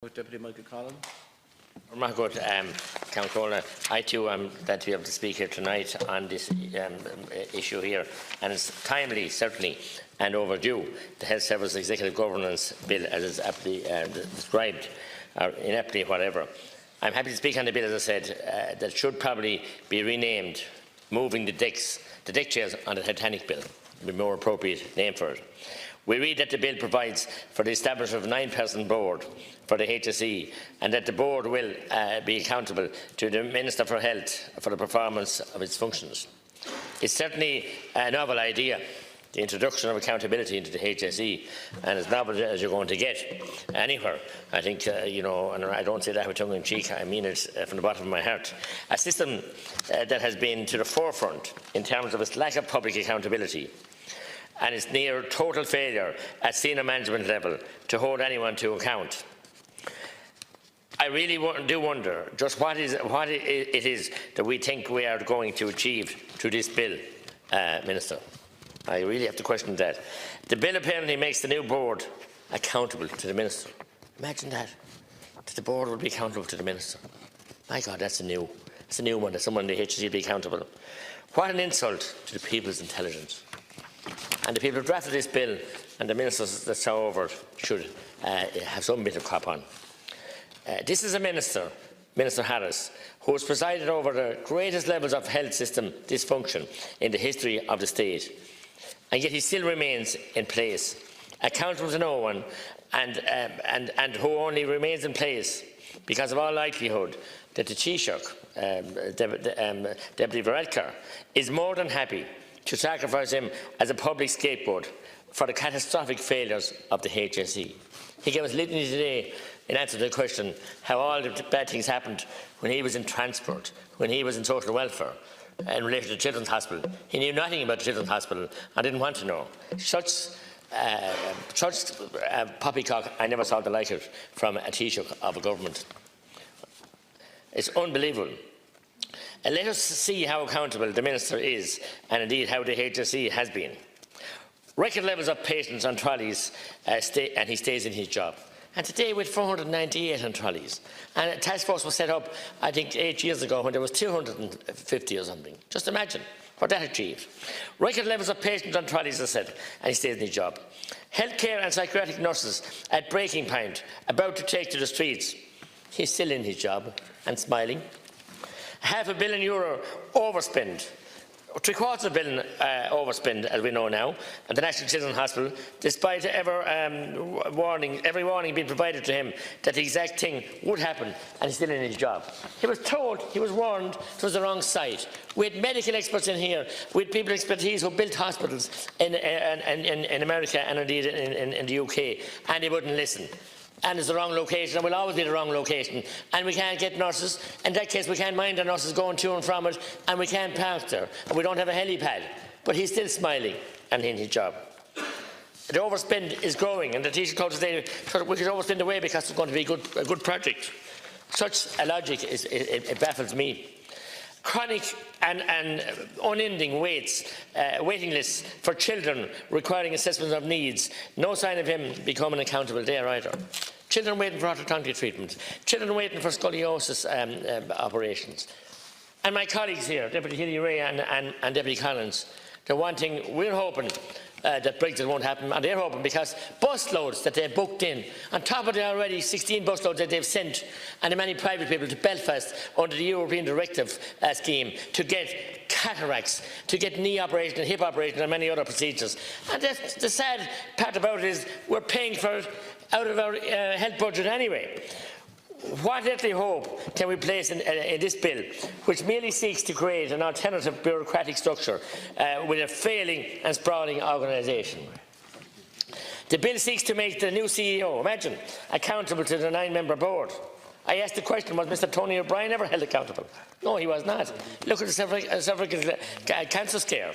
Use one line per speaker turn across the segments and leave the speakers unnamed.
Deputy Michael Collins.
Councillor, I too am glad to be able to speak here tonight on this issue here, and it's timely, certainly, and overdue. The Health Service Executive Governance Bill, as it's aptly described, or ineptly, whatever. I'm happy to speak on the bill, as I said, that should probably be renamed "Moving the deck chairs on the Titanic Bill." Would be a more appropriate name for it. We read that the bill provides for the establishment of a 9-person board for the HSE, and that the board will be accountable to the Minister for Health for the performance of its functions. It's certainly a novel idea, the introduction of accountability into the HSE, and as novel as you're going to get anywhere. I think, you know, and I don't say that with tongue in cheek, I mean it from the bottom of my heart. A system that has been to the forefront in terms of its lack of public accountability and its near total failure at senior management level to hold anyone to account. I really do wonder just what it is that we think we are going to achieve through this bill, Minister. I really have to question that. The bill apparently makes the new board accountable to the Minister. Imagine that the board will be accountable to the Minister. My God, that's a new one, that someone in the HSE will be accountable. What an insult to the people's intelligence. And the people who drafted this bill and the ministers that saw over it should have some bit of cop on. This is a minister, Minister Harris, who has presided over the greatest levels of health system dysfunction in the history of the state. And yet he still remains in place, accountable to no one, and who only remains in place because of all likelihood that the Taoiseach, Deputy Varadkar, is more than happy to sacrifice him as a public scapegoat for the catastrophic failures of the HSE. He gave us litany today in answer to the question how all the bad things happened when he was in transport, when he was in social welfare, in relation to Children's Hospital. He knew nothing about the Children's Hospital and didn't want to know. Such poppycock, I never saw the like of it from a Taoiseach of a government. It's unbelievable. Let us see how accountable the Minister is, and indeed how the HSE has been. Record levels of patients on trolleys, and he stays in his job. And today with 498 on trolleys. And a task force was set up, I think, 8 years ago when there was 250 or something. Just imagine what that achieved. Record levels of patients on trolleys, as I said, and he stays in his job. Healthcare and psychiatric nurses at breaking point, about to take to the streets. He's still in his job and smiling. €500 million overspend, $750 million overspend, as we know now, at the National Children's Hospital, despite every warning being provided to him that the exact thing would happen, and he's still in his job. He was told, he was warned, it was the wrong site. We had medical experts in here, we had people with expertise who built hospitals in America and indeed in the UK, and they wouldn't listen. And it's the wrong location, and will always be the wrong location. And we can't get nurses. In that case, we can't mind the nurses going to and from it, and we can't park there. And we don't have a helipad. But he's still smiling and in his job. The overspend is growing, and the Taoiseach told us today we could overspend away because it's going to be a good project. Such a logic, it baffles me. Chronic and unending waiting lists for children requiring assessment of needs. No sign of him becoming accountable there either. Children waiting for orthodontic treatment. Children waiting for scoliosis operations. And my colleagues here, Deputy Healy-Rae and Deputy Collins, we're hoping that Brexit won't happen, and they're hoping because busloads that they've booked in, on top of the already 16 busloads that they've sent, and the many private people to Belfast under the European Directive scheme to get cataracts, to get knee operations, hip operations and many other procedures. And the sad part about it is we're paying for it out of our health budget anyway. What earthly hope can we place in this bill, which merely seeks to create an alternative bureaucratic structure with a failing and sprawling organisation? The bill seeks to make the new CEO, imagine, accountable to the 9-member board. I asked the question, was Mr Tony O'Brien ever held accountable? No, he was not. Look at the cervical cancer scare.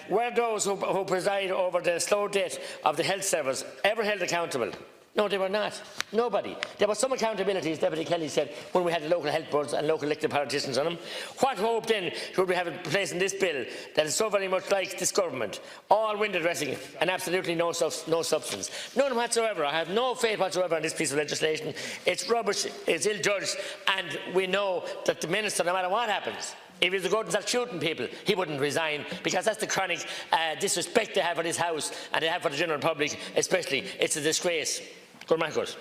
Were those who preside over the slow death of the health service ever held accountable? No, they were not. Nobody. There was some accountability, as Deputy Kelly said, when we had the local health boards and local elected politicians on them. What hope then should we have in place in this bill that is so very much like this government? All window dressing and absolutely no substance. None whatsoever. I have no faith whatsoever in this piece of legislation. It's rubbish, it's ill-judged, and we know that the Minister, no matter what happens, if he was to go and start shooting people, he wouldn't resign, because that's the chronic disrespect they have for this House and they have for the general public especially. It's a disgrace. Good man, good.